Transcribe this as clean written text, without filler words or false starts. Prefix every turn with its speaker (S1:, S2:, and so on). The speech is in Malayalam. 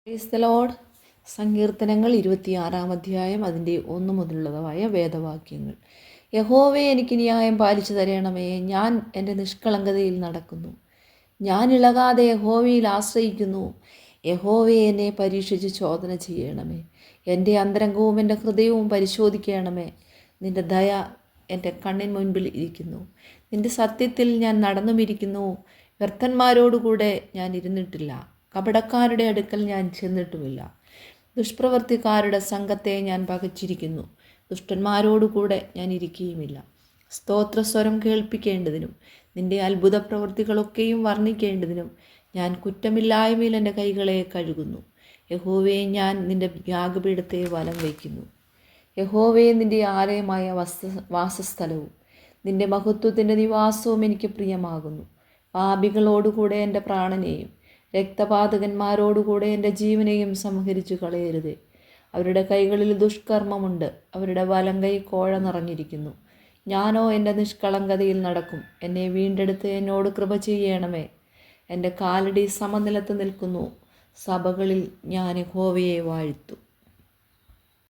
S1: Praise the Lord. സങ്കീർത്തനങ്ങൾ 26-ാം അധ്യായം അതിൻ്റെ 1 മുതലുള്ളതായ വേദവാക്യങ്ങൾ. യഹോവേ, എനിക്ക് ന്യായം പാലിച്ചു തരണമേ. ഞാൻ എൻ്റെ നിഷ്കളങ്കതയിൽ നടക്കുന്നു. ഞാൻ ഇളകാതെ യഹോവയിൽ ആശ്രയിക്കുന്നു. യഹോവേ, എന്നെ പരീക്ഷിച്ച് ശോധന ചെയ്യണമേ. എൻ്റെ അന്തരംഗവും എൻ്റെ ഹൃദയവും പരിശോധിക്കണമേ. നിൻ്റെ ദയ എൻ്റെ കണ്ണിൻ മുൻപിൽ ഇരിക്കുന്നു. നിൻ്റെ സത്യത്തിൽ ഞാൻ നടന്നുമിരിക്കുന്നു. വ്യർത്ഥന്മാരോടുകൂടെ ഞാൻ ഇരുന്നിട്ടില്ല. കപടക്കാരുടെ അടുക്കൽ ഞാൻ ചെന്നിട്ടുമില്ല. ദുഷ്പ്രവൃത്തിക്കാരുടെ സംഘത്തെ ഞാൻ പകച്ചിരിക്കുന്നു. ദുഷ്ടന്മാരോടുകൂടെ ഞാൻ ഇരിക്കുകയുമില്ല. സ്തോത്രസ്വരം കേൾപ്പിക്കേണ്ടതിനും നിൻ്റെ അത്ഭുത പ്രവൃത്തികളൊക്കെയും വർണ്ണിക്കേണ്ടതിനും ഞാൻ കുറ്റമില്ലായ്മയിൽ എൻ്റെ കൈകളെ കഴുകുന്നു. യഹോവേ, ഞാൻ നിൻ്റെ യാഗപീഠത്തെ വലം വയ്ക്കുന്നു. യഹോവേ, നിൻ്റെ ആലയമായ വാസസ്ഥലവും നിൻ്റെ മഹത്വത്തിൻ്റെ നിവാസവും എനിക്ക് പ്രിയമാകുന്നു. പാപികളോടുകൂടെ എൻ്റെ പ്രാണനെയും രക്തപാതകന്മാരോടുകൂടെ എൻ്റെ ജീവനെയും സംഹരിച്ചു കളയരുതേ. അവരുടെ കൈകളിൽ ദുഷ്കർമ്മമുണ്ട്. അവരുടെ വലം കൈ കോഴ നിറഞ്ഞിരിക്കുന്നു. ഞാനോ എൻ്റെ നിഷ്കളങ്കതയിൽ നടക്കും. എന്നെ വീണ്ടെടുത്ത് എന്നോട് കൃപ ചെയ്യണമേ. എൻ്റെ കാലടി സമനിലത്ത് നിൽക്കുന്നു. സഭകളിൽ ഞാൻ യഹോവയെ വാഴ്ത്തും.